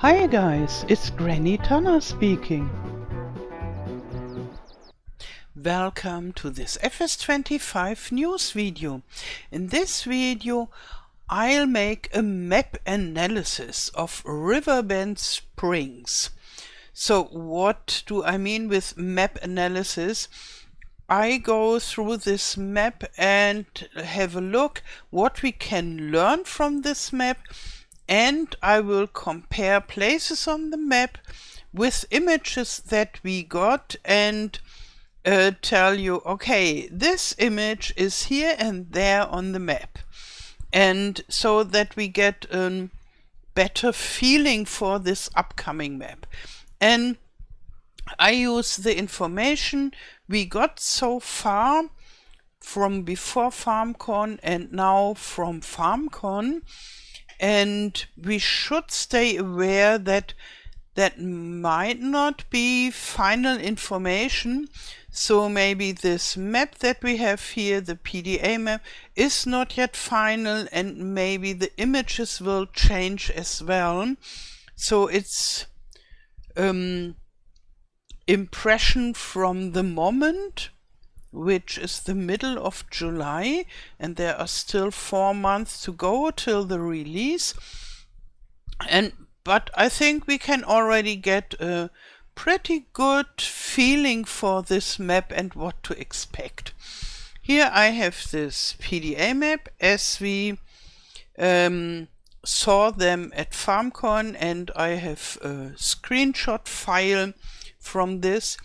Hi guys, it's Granny Tana speaking. Welcome to this FS25 news video. In this video I'll make a map analysis of Riverbend Springs. So what do I mean with map analysis? I go through this map and have a look what we can learn from this map, and I will compare places on the map with images that we got and tell you, okay, this image is here and there on the map, and so that we get a better feeling for this upcoming map. And I use the information we got so far from before FarmCon and now from FarmCon, and we should stay aware that that might not be final information. So maybe this map that we have here, the PDA map, is not yet final, and maybe the images will change as well. So it's impression from the moment, which is the middle of July, and there are still 4 months to go till the release. But I think we can already get a pretty good feeling for this map and what to expect. Here I have this PDA map as we saw them at FarmCon, and I have a screenshot file from this,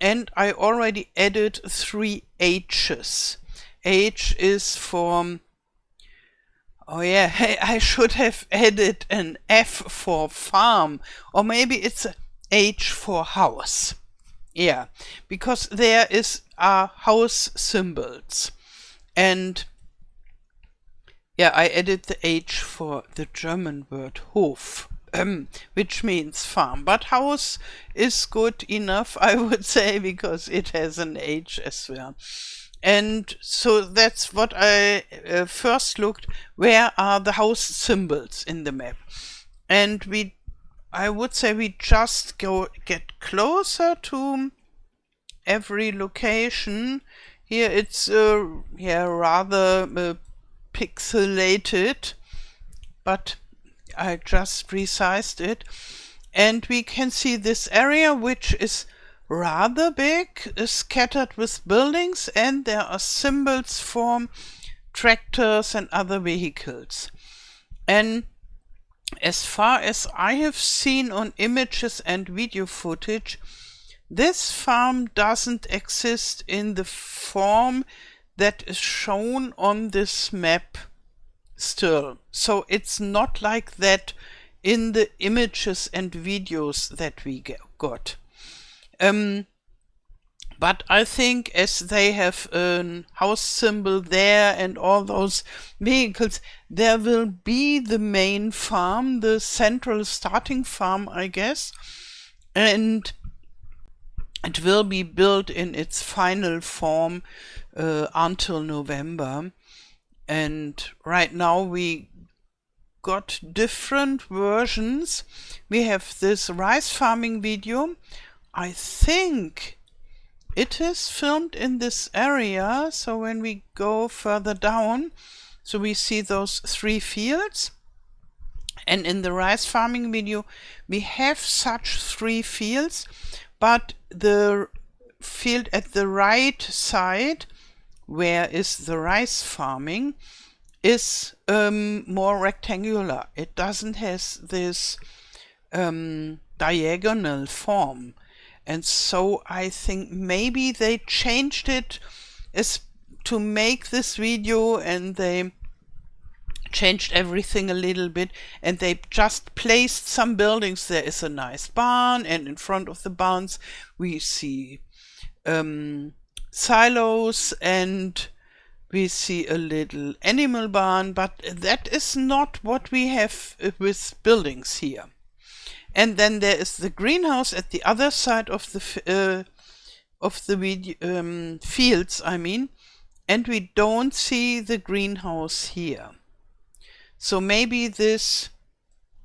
and I already added 3 H's. H is for, oh yeah, I should have added an F for farm, or maybe it's a H for house. Yeah, because there are house symbols, and yeah, I added the H for the German word Hof, which means farm, but house is good enough, I would say, because it has an H as well. And so that's what I first looked, where are the house symbols in the map. And I would say we just get closer to every location. Here it's rather pixelated, but I just resized it, and we can see this area, which is rather big, scattered with buildings, and there are symbols for tractors and other vehicles. And as far as I have seen on images and video footage, this farm doesn't exist in the form that is shown on this map still. So it's not like that in the images and videos that we got. But I think as they have a house symbol there and all those vehicles, there will be the main farm, the central starting farm, I guess, and it will be built in its final form until November. And right now we got different versions. We have this rice farming video. I think it is filmed in this area. So when we go further down, so we see those 3 fields. And in the rice farming video, we have such 3 fields, but the field at the right side, where is the rice farming, is more rectangular. It doesn't have this diagonal form. And so I think maybe they changed it to make this video, and they changed everything a little bit, and they just placed some buildings. There is a nice barn, and in front of the barns we see silos, and we see a little animal barn, but that is not what we have with buildings here. And then there is the greenhouse at the other side of the fields, I mean, and we don't see the greenhouse here. So maybe this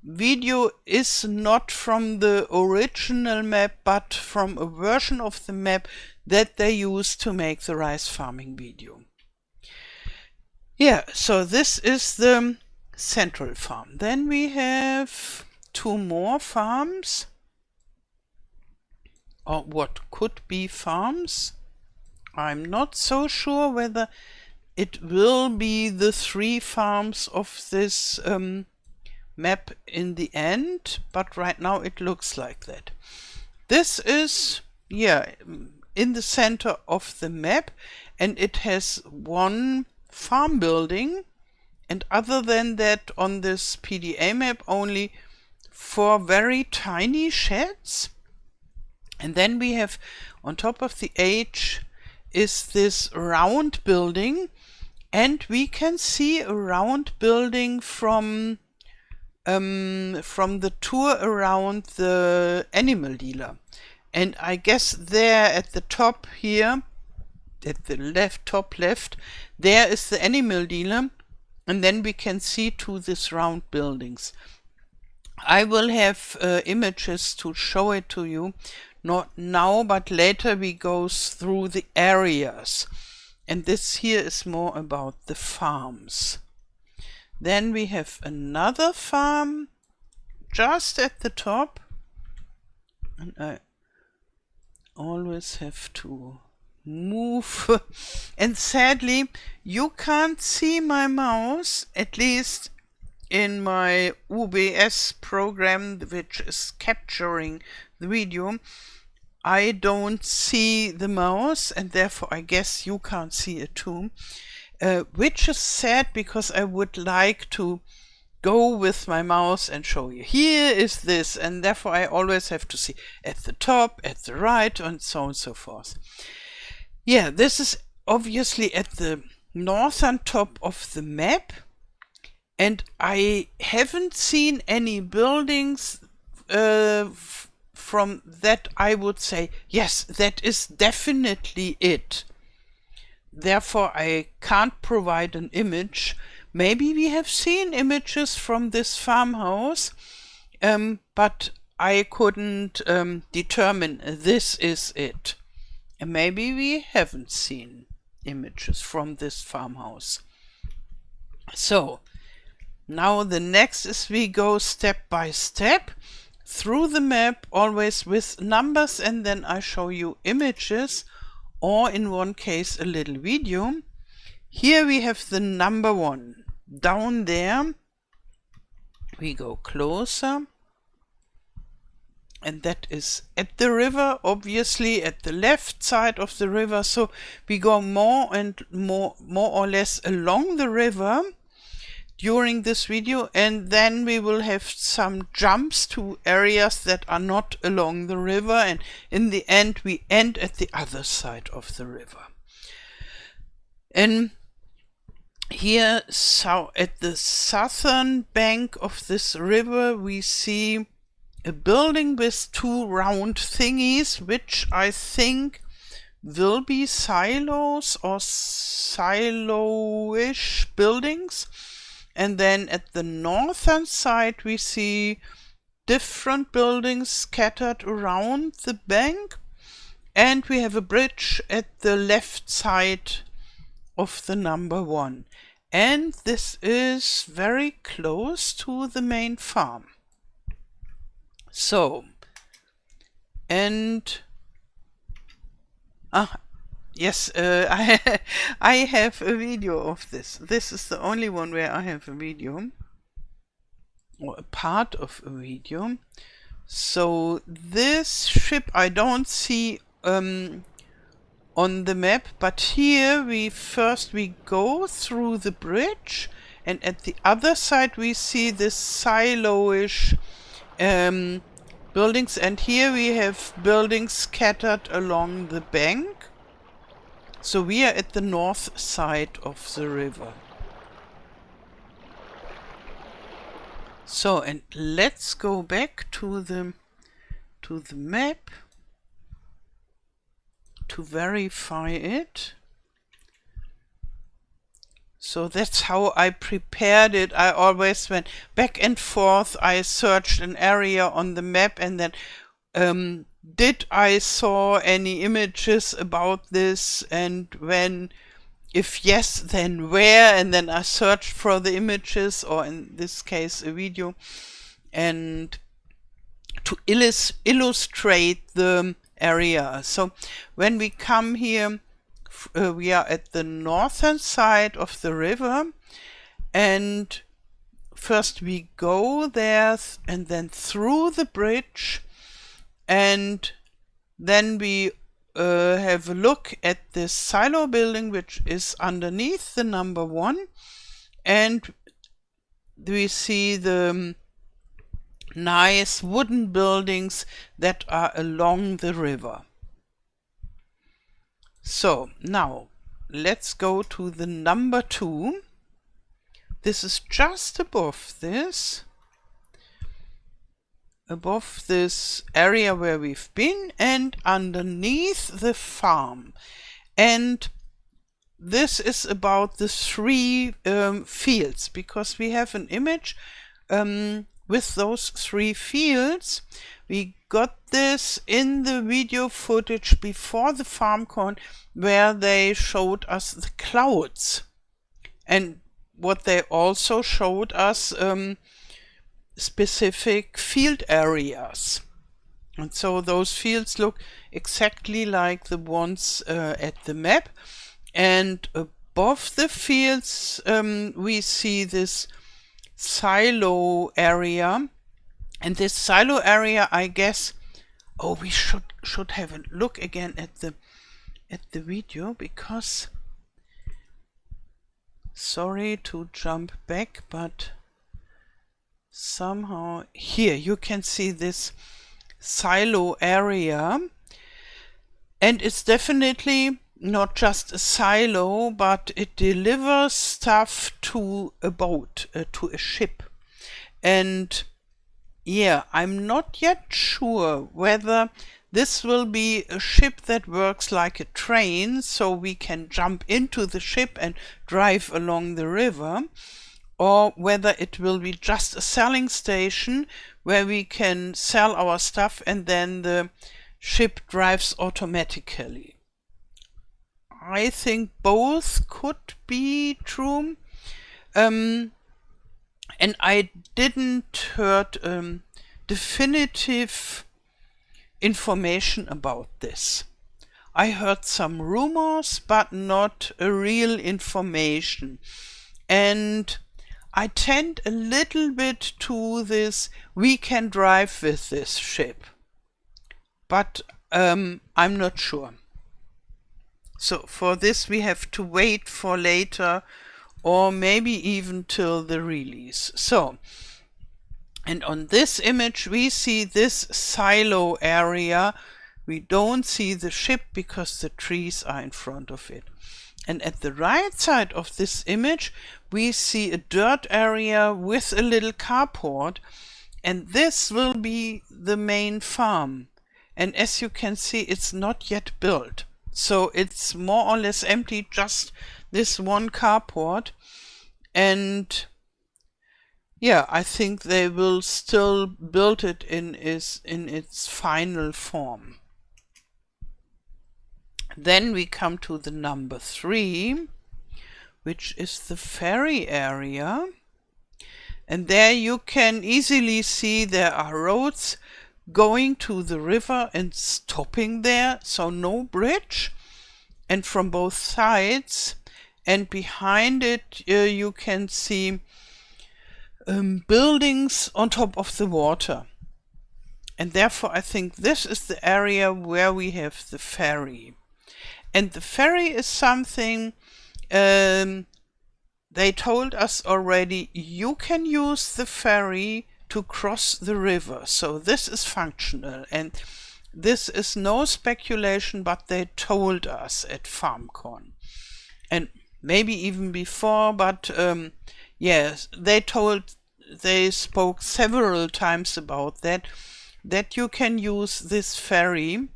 video is not from the original map, but from a version of the map that they used to make the rice farming video. Yeah, so this is the central farm. Then we have two more farms, or what could be farms. I'm not so sure whether it will be the 3 farms of this map in the end, but right now it looks like that. This is, yeah, in the center of the map, and it has one farm building, and other than that on this PDA map only 4 very tiny sheds. And then we have on top of the H is this round building, and we can see a round building from the tour around the animal dealer. And I guess there at the top here, at the top left, there is the animal dealer, and then we can see to these round buildings. I will have images to show it to you, not now, but later we go through the areas. And this here is more about the farms. Then we have another farm just at the top, and I always have to move and sadly you can't see my mouse, at least in my OBS program which is capturing the video. I don't see the mouse, and therefore I guess you can't see it too, which is sad because I would like to go with my mouse and show you here is this, and therefore I always have to see at the top, at the right, and so on and so forth. Yeah, this is obviously at the northern top of the map, and I haven't seen any buildings from that I would say, yes, that is definitely it. Therefore, I can't provide an image. Maybe we have seen images from this farmhouse, but I couldn't determine this is it. And maybe we haven't seen images from this farmhouse. So, now the next is we go step by step through the map, always with numbers, and then I show you images, or in one case a little video. Here we have the number 1. Down there we go closer, and that is at the river, obviously at the left side of the river. So we go more or less along the river during this video, and then we will have some jumps to areas that are not along the river, and in the end we end at the other side of the river. And here, so at the southern bank of this river, we see a building with 2 round thingies, which I think will be silos or silo-ish buildings. And then at the northern side we see different buildings scattered around the bank, and we have a bridge at the left side of the number 1. And this is very close to the main farm. So, and yes, I have a video of this. This is the only one where I have a video, or a part of a video. So this ship I don't see on the map, but here we go through the bridge, and at the other side we see this silo-ish buildings, and here we have buildings scattered along the bank. So we are at the north side of the river. So, and let's go back to the map to verify it. So that's how I prepared it. I always went back and forth. I searched an area on the map and then did I saw any images about this, and when, if yes, then where, and then I searched for the images, or in this case a video, and to illustrate the area. So when we come here, we are at the northern side of the river, and first we go there and then through the bridge, and then we have a look at this silo building, which is underneath the number 1, and we see the nice wooden buildings that are along the river. So now let's go to the number 2. This is just above this area where we've been, and underneath the farm. And this is about the 3 fields, because we have an image with those 3 fields. We got this in the video footage before the FarmCon, where they showed us the clouds, and what they also showed us specific field areas. And so those fields look exactly like the ones at the map, and above the fields we see this silo area. And this silo area, I guess, we should have a look again at the video, because, sorry to jump back, but somehow here you can see this silo area, and it's definitely not just a silo, but it delivers stuff to a boat, to a ship. And yeah, I'm not yet sure whether this will be a ship that works like a train, so we can jump into the ship and drive along the river, or whether it will be just a selling station where we can sell our stuff and then the ship drives automatically. I think both could be true. And I didn't heard definitive information about this. I heard some rumors, but not a real information. And I tend a little bit to this, we can drive with this ship. But I'm not sure. So for this we have to wait for later, or maybe even till the release. So, and on this image we see this silo area. We don't see the ship because the trees are in front of it. And at the right side of this image we see a dirt area with a little carport, and this will be the main farm. And as you can see, it's not yet built, so it's more or less empty, just this one carport. And yeah, I think they will still build it in its final form. Then we come to the number 3, which is the ferry area. And there you can easily see there are roads going to the river and stopping there, so no bridge, and from both sides. And behind it you can see buildings on top of the water. And therefore I think this is the area where we have the ferry. And the ferry is something they told us already, you can use the ferry to cross the river. So this is functional, and this is no speculation, but they told us at FarmCon. And maybe even before, but yes, they spoke several times about that you can use this ferry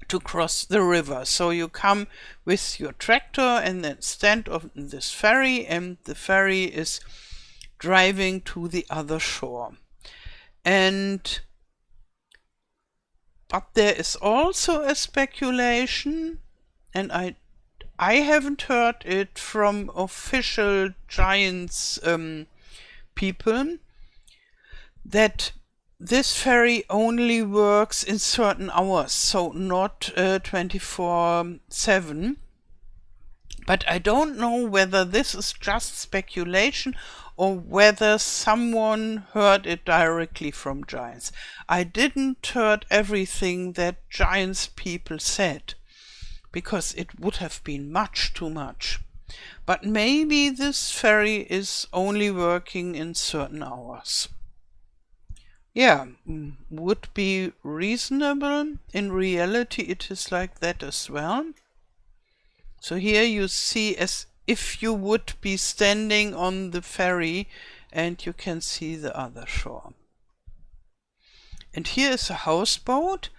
to cross the river. So you come with your tractor and then stand on this ferry, and the ferry is driving to the other shore. But there is also a speculation, and I haven't heard it from official Giants people, that this ferry only works in certain hours, so not 24/7. But I don't know whether this is just speculation or whether someone heard it directly from Giants. I didn't heard everything that Giants people said, because it would have been much too much. But maybe this ferry is only working in certain hours. Yeah, would be reasonable. In reality, it is like that as well. So here you see as if you would be standing on the ferry and you can see the other shore. And here is a houseboat,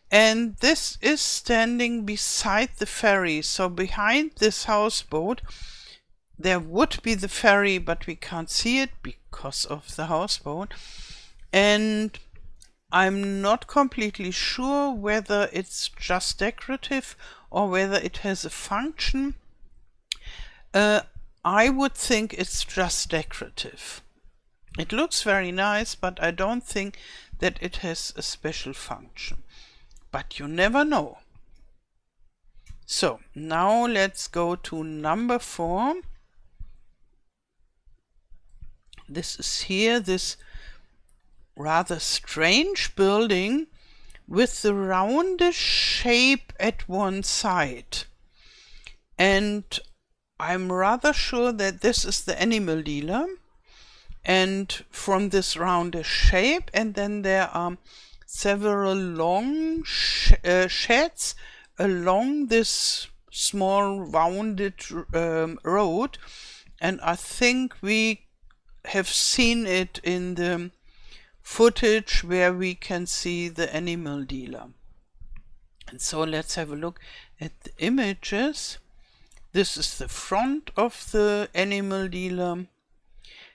and this is standing beside the ferry. So behind this houseboat there would be the ferry, but we can't see it because of the houseboat. And I'm not completely sure whether it's just decorative or whether it has a function. I would think it's just decorative. It looks very nice, but I don't think that it has a special function. But you never know. So now let's go to number 4. This is here, this rather strange building with the roundish shape at one side. And I'm rather sure that this is the animal dealer. And from this roundish shape, and then there are several long sheds along this small rounded road. And I think we have seen it in the footage where we can see the animal dealer. And so let's have a look at the images. This is the front of the animal dealer,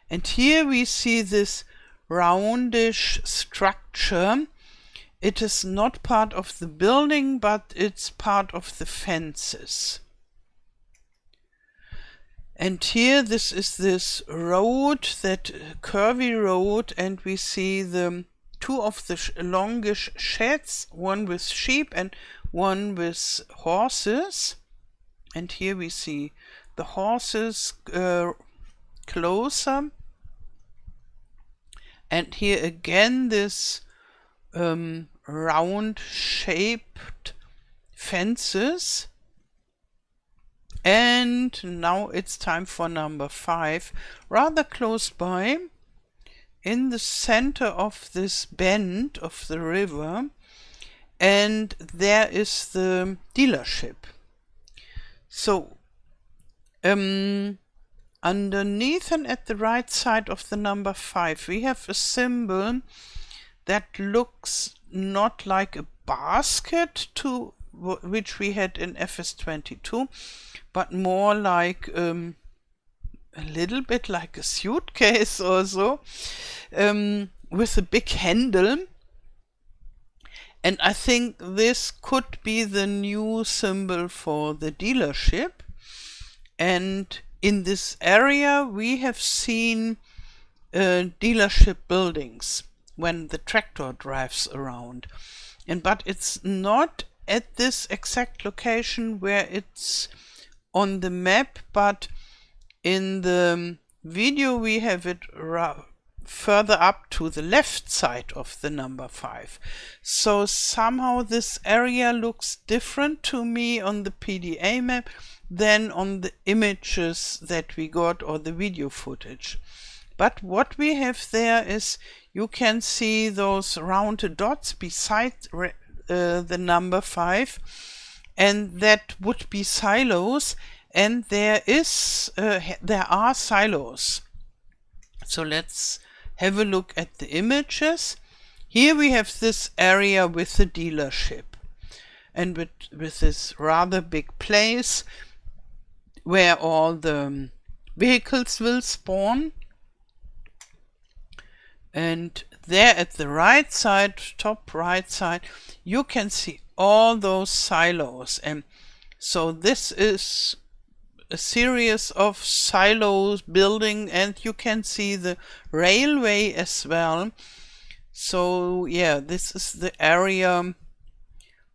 and here we see this roundish structure. It is not part of the building, but it's part of the fences. And here this is this road, that curvy road, and we see the two of the longish sheds, one with sheep and one with horses. And here we see the horses closer. And here again this round shaped fences. And now it's time for number 5, rather close by, in the center of this bend of the river, and there is the dealership. So underneath and at the right side of the number 5 we have a symbol that looks not like a basket to which we had in FS22, but more like a little bit like a suitcase or so, with a big handle. And I think this could be the new symbol for the dealership. And in this area we have seen dealership buildings when the tractor drives around. But it's not at this exact location where it's on the map, but in the video we have it further up to the left side of the number 5. So somehow this area looks different to me on the PDA map than on the images that we got or the video footage. But what we have there is, you can see those rounded dots beside the number 5, and that would be silos, and there are silos. So let's have a look at the images. Here we have this area with the dealership, and with this rather big place where all the vehicles will spawn. And there at the right side, top right side, you can see all those silos. And so this is a series of silos building, and you can see the railway as well. So yeah, this is the area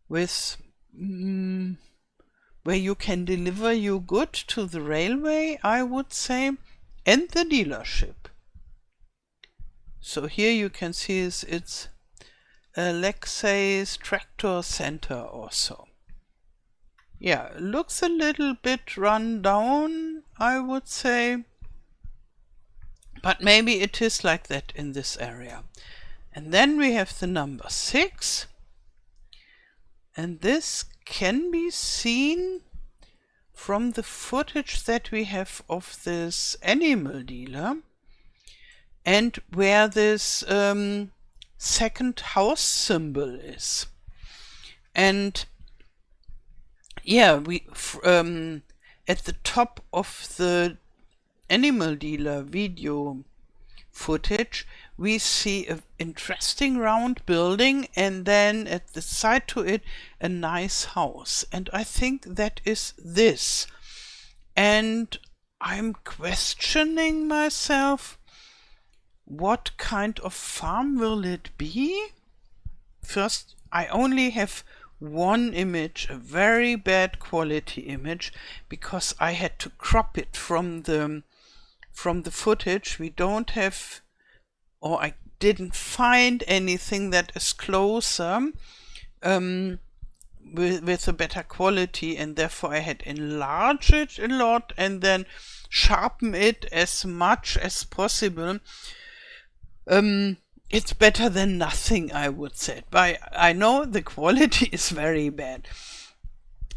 with where you can deliver your good to the railway, I would say, and the dealership. So here you can see it's a Lexus tractor center also. Yeah, looks a little bit run down, I would say, but maybe it is like that in this area. And then we have the number 6, and this can be seen from the footage that we have of this animal dealer, and where this second house symbol is. And yeah, we at the top of the animal dealer video footage, we see an interesting round building, and then at the side to it a nice house, and I think that is this. And I'm questioning myself, what kind of farm will it be? First, I only have one image, a very bad quality image, because I had to crop it from the footage. We don't have, or I didn't find anything that is closer with a better quality, and therefore I had enlarged it a lot and then sharpen it as much as possible. It's better than nothing, I would say. But I know the quality is very bad.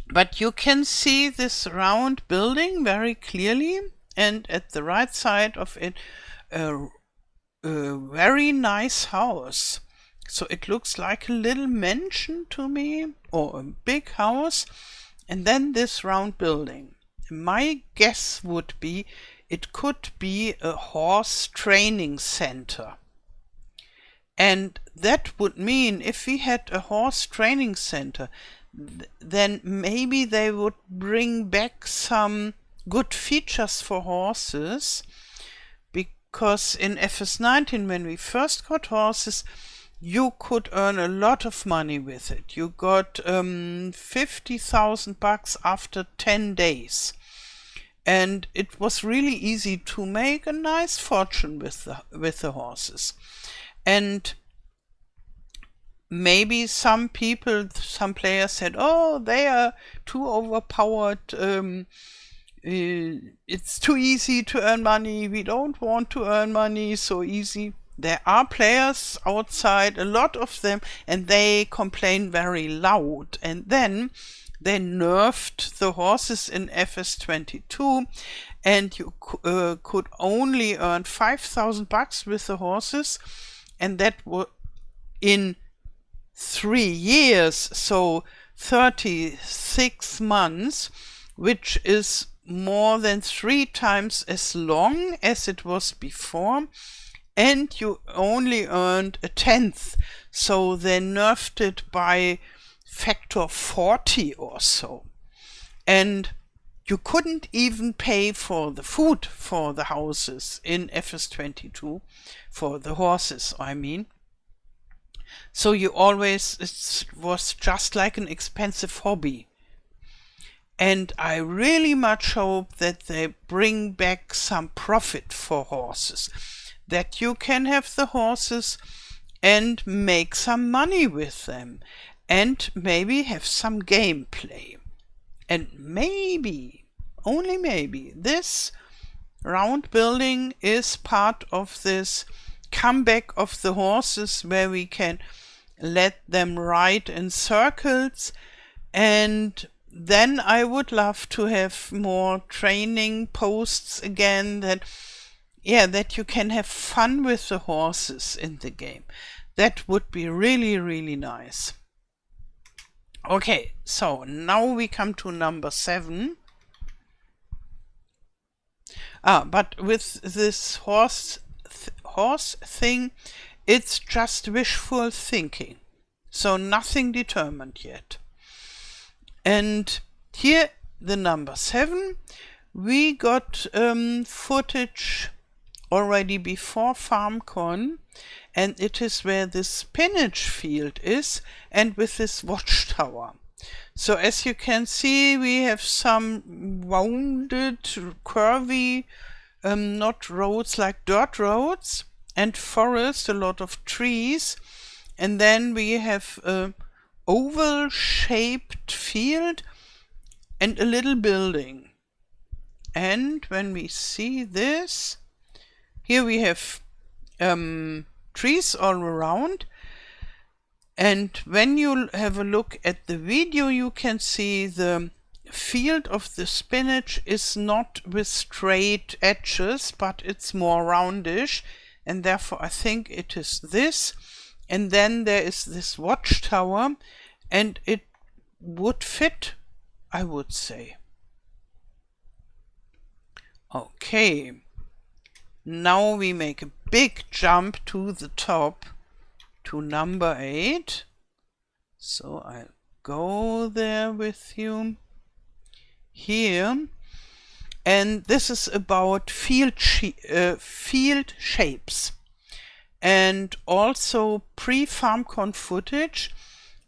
But you can see this round building very clearly, and at the right side of it a very nice house. So it looks like a little mansion to me, or a big house, and then this round building. My guess would be it could be a horse training center. And that would mean if we had a horse training center, then maybe they would bring back some good features for horses, because in FS19, when we first got horses, you could earn a lot of money with it. You got 50,000 bucks after 10 days. And it was really easy to make a nice fortune with the horses. And maybe some players said, oh, they are too overpowered, it's too easy to earn money, we don't want to earn money so easy. There are players outside, a lot of them, and they complain very loud. And then they nerfed the horses in FS22, and you could only earn 5,000 bucks with the horses, and that was in 3 years, so 36 months, which is more than 3 times as long as it was before, and you only earned a tenth, so they nerfed it by factor 40 or so. And you couldn't even pay for the food for the houses in FS22, for the horses, I mean. So you always, it was just like an expensive hobby. And I really much hope that they bring back some profit for horses, that you can have the horses and make some money with them, and maybe have some gameplay. And maybe, only maybe, this round building is part of this comeback of the horses, where we can let them ride in circles. And then I would love to have more training posts again, that you can have fun with the horses in the game. That would be really, really nice. Okay, so now we come to number 7. But with this horse thing, it's just wishful thinking. So nothing determined yet. And here, the number 7, we got footage already before FarmCon, and it is where the spinach field is, and with this watchtower. So as you can see, we have some rounded, curvy, not roads like dirt roads, and forest, a lot of trees, and then we have a oval-shaped field and a little building. And when we see this, here we have trees all around, and when you have a look at the video, you can see the field of the spinach is not with straight edges, but it's more roundish, and therefore I think it is this. And then there is this watchtower, and it would fit, I would say. Okay, now we make a big jump to the top, to number 8. So I'll go there with you here, and this is about field shapes, and also pre-FarmCon footage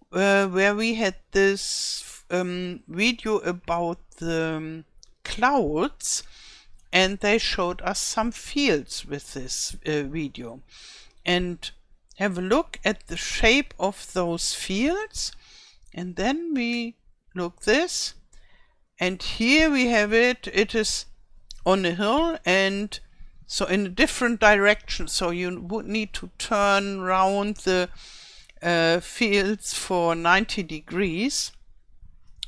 where we had this video about the clouds, and they showed us some fields with this video. And have a look at the shape of those fields, and then we look this, and here we have it. It is on a hill, and so in a different direction, so you would need to turn round the fields for 90 degrees,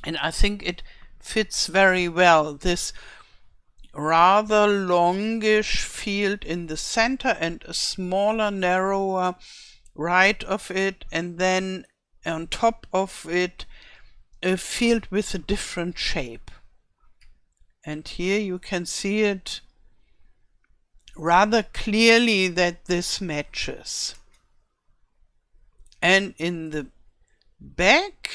and I think it fits very well, this rather longish field in the center and a smaller, narrower right of it, and then on top of it a field with a different shape. And here you can see it rather clearly that this matches. And in the back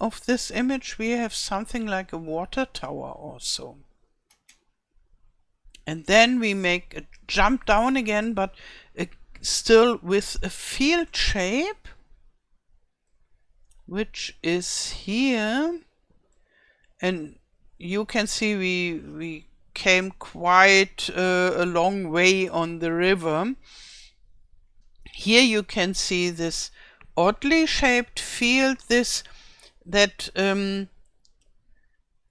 of this image we have something like a water tower also. And then we make a jump down again, but still with a field shape, which is here. And you can see we came quite a long way on the river. Here you can see this oddly shaped field, that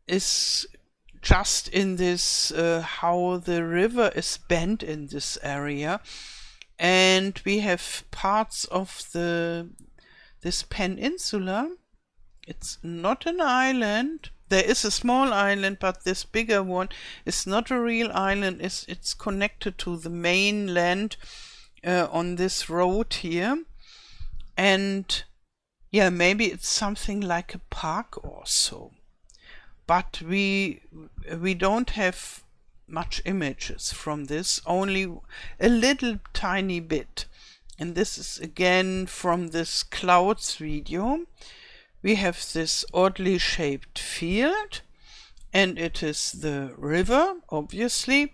is just in this how the river is bent in this area, and we have parts of this peninsula. It's not an island. There is a small island, but this bigger one is not a real island. It's connected to the mainland on this road here, and yeah, maybe it's something like a park or so. But we don't have much images from this, only a little tiny bit. And this is again from this clouds video. We have this oddly shaped field, and it is the river, obviously.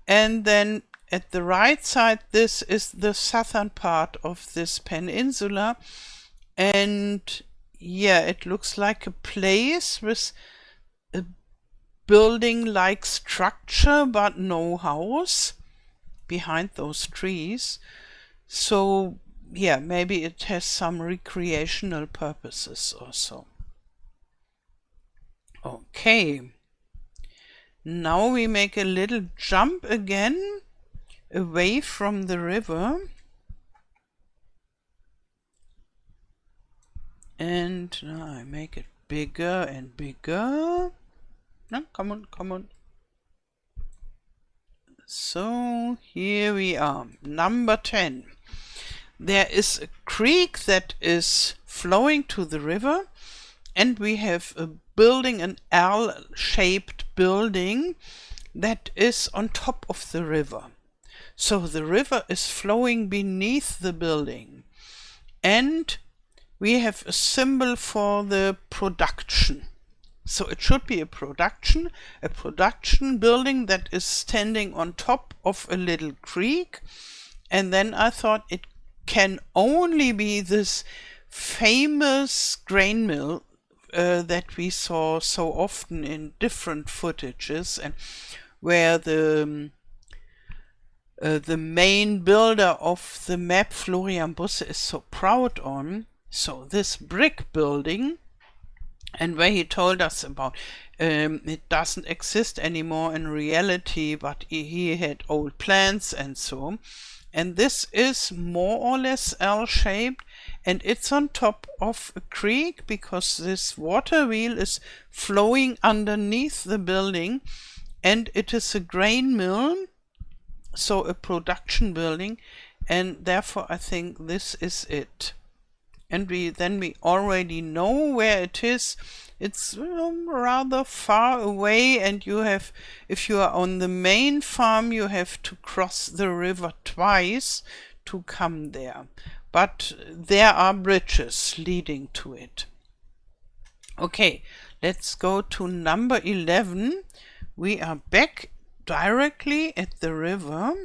And then at the right side, this is the southern part of this peninsula. And yeah, it looks like a place with a building-like structure, but no house behind those trees. So yeah, maybe it has some recreational purposes also. Okay, now we make a little jump again away from the river, and now I make it bigger and bigger. No, come on. So here we are, number 10. There is a creek that is flowing to the river, and we have a building, an L-shaped building that is on top of the river. So the river is flowing beneath the building, and we have a symbol for the production. So it should be a production building that is standing on top of a little creek. And then I thought it can only be this famous grain mill that we saw so often in different footages, and where the main builder of the map, Florian Busse, is so proud on. So this brick building, and where he told us about it doesn't exist anymore in reality, but he had old plans and so. And this is more or less L-shaped, and it's on top of a creek because this water wheel is flowing underneath the building, and it is a grain mill, so a production building, and therefore I think this is it. And we already know where it is. It's rather far away, and you have, if you are on the main farm, you have to cross the river twice to come there. But there are bridges leading to it. Okay, let's go to number 11. We are back directly at the river,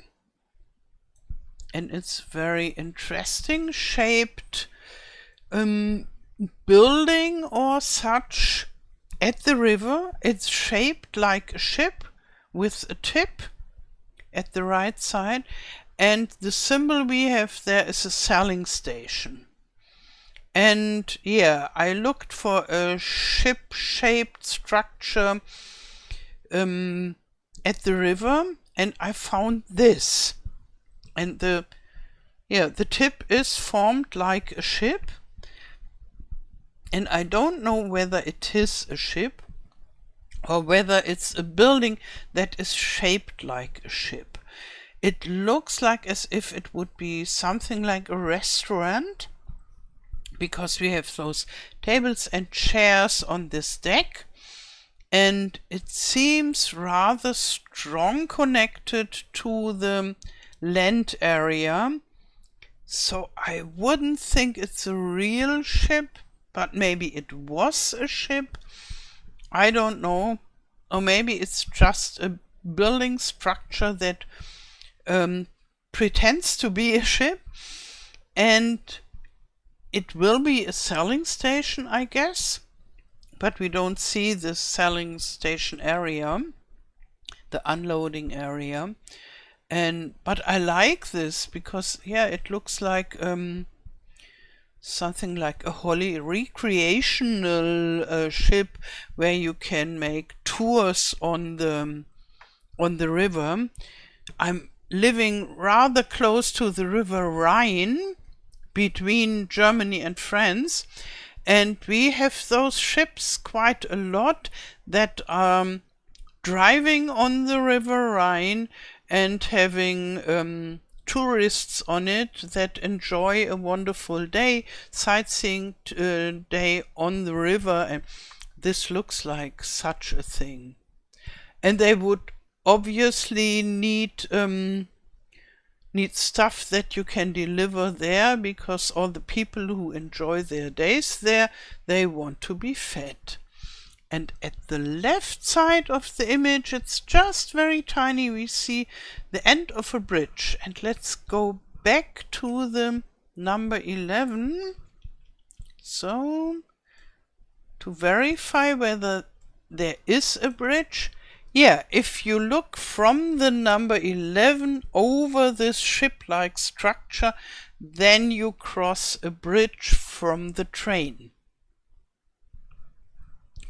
and it's very interesting shaped building or such at the river. It's shaped like a ship with a tip at the right side, and the symbol we have there is a sailing station. And yeah, I looked for a ship-shaped structure at the river, and I found this. And the tip is formed like a ship, and I don't know whether it is a ship or whether it's a building that is shaped like a ship. It looks like as if it would be something like a restaurant, because we have those tables and chairs on this deck, and it seems rather strong connected to the land area. So I wouldn't think it's a real ship, but maybe it was a ship. I don't know. Or maybe it's just a building structure that pretends to be a ship, and it will be a sailing station, I guess, but we don't see the sailing station area, the unloading area. But I like this because, yeah, it looks like something like a wholly recreational ship where you can make tours on the river. I'm living rather close to the River Rhine between Germany and France, and we have those ships quite a lot that are driving on the River Rhine and having tourists on it that enjoy a wonderful day, sightseeing day on the river, and this looks like such a thing. And they would obviously need stuff that you can deliver there, because all the people who enjoy their days there, they want to be fed. And at the left side of the image, it's just very tiny, we see the end of a bridge. And let's go back to the number 11. So, to verify whether there is a bridge. Yeah, if you look from the number 11 over this ship-like structure, then you cross a bridge from the train.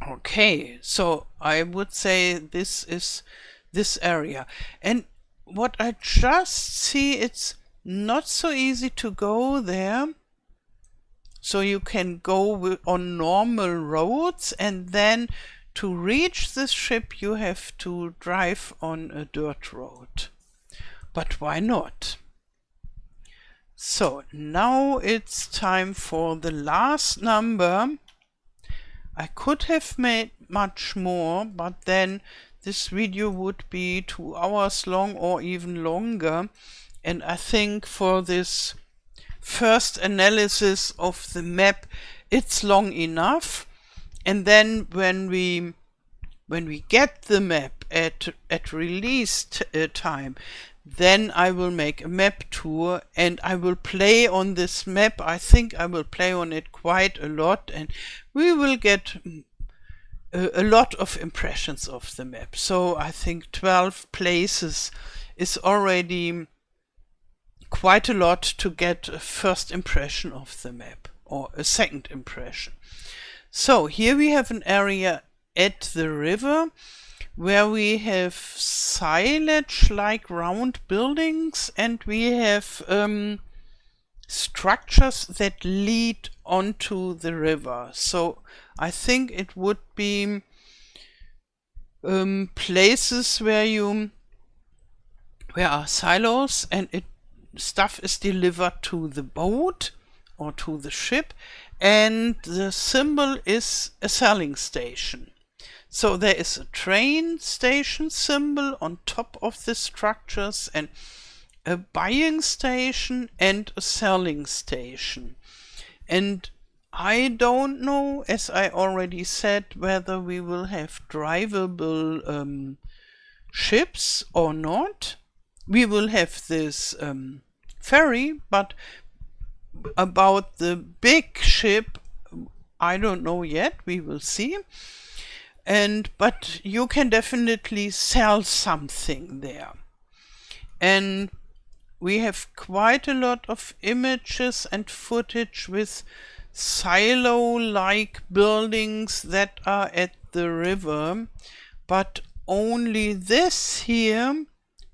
Okay, so I would say this is this area. And what I just see, it's not so easy to go there. So you can go on normal roads, and then to reach this ship you have to drive on a dirt road. But why not? So now it's time for the last number. I could have made much more, but then this video would be 2 hours long or even longer, and I think for this first analysis of the map it's long enough. And then when we get the map at release time, then I will make a map tour and I will play on this map. I think I will play on it quite a lot, and we will get a lot of impressions of the map. So I think 12 places is already quite a lot to get a first impression of the map, or a second impression. So here we have an area at the river where we have silage-like round buildings, and we have structures that lead onto the river. So I think it would be places where are silos, and stuff is delivered to the boat or to the ship, and the symbol is a selling station. So there is a train station symbol on top of the structures, and a buying station and a selling station. And I don't know, as I already said, whether we will have drivable ships or not. We will have this ferry, but about the big ship, I don't know yet. We will see. But you can definitely sell something there. And we have quite a lot of images and footage with silo-like buildings that are at the river, but only this here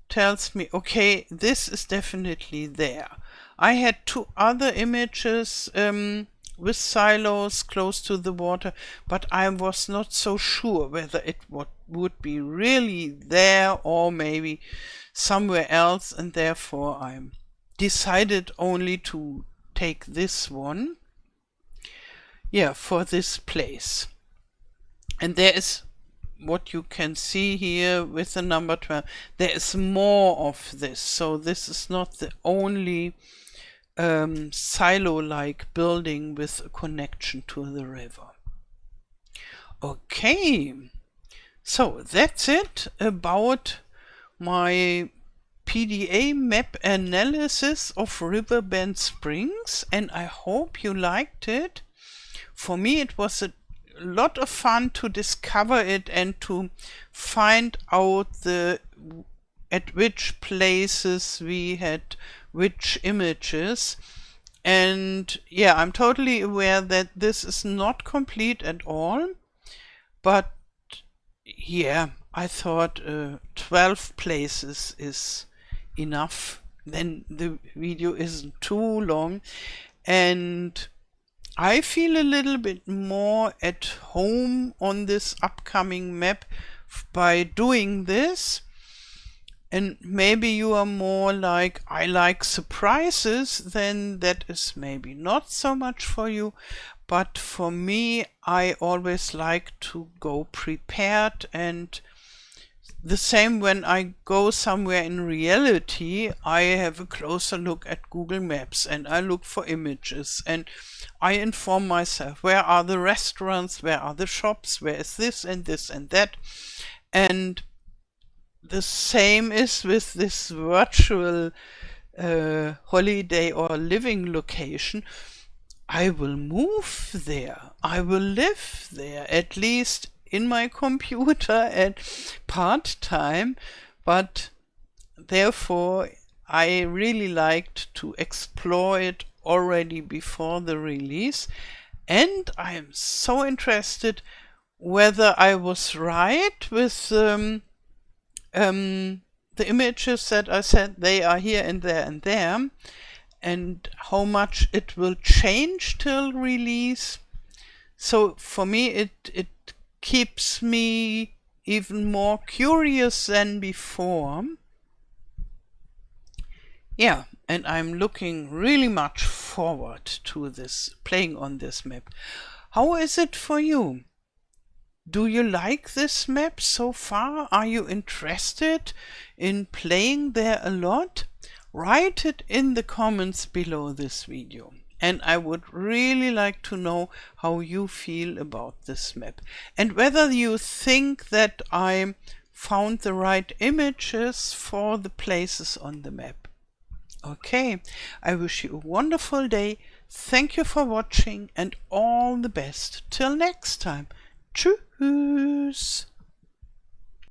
tells me, okay, this is definitely there. I had 2 other images with silos close to the water, but I was not so sure whether it would be really there or maybe somewhere else, and therefore I decided only to take this one, for this place. And there is, what you can see here with the number 12, there is more of this. So this is not the only silo-like building with a connection to the river. Okay, so that's it about my PDA map analysis of Riverbend Springs, and I hope you liked it. For me it was a lot of fun to discover it and to find out at which places we had which images. And I'm totally aware that this is not complete at all, but I thought 12 places is enough, then the video isn't too long, and I feel a little bit more at home on this upcoming map by doing this. And maybe you are more like, I like surprises, then that is maybe not so much for you. But for me, I always like to go prepared, and the same when I go somewhere in reality, I have a closer look at Google Maps and I look for images and I inform myself, where are the restaurants, where are the shops, where is this and that. And the same is with this virtual holiday or living location. I will move there. I will live there, at least in my computer at part-time. But therefore, I really liked to explore it already before the release. And I am so interested whether I was right with the images that I said they are here and there, and how much it will change till release. So for me it keeps me even more curious than before. And I'm looking really much forward to this, playing on this map. How is it for you? Do you like this map so far? Are you interested in playing there a lot? Write it in the comments below this video. And I would really like to know how you feel about this map and whether you think that I found the right images for the places on the map. Okay, I wish you a wonderful day. Thank you for watching and all the best. Till next time. Tschüss.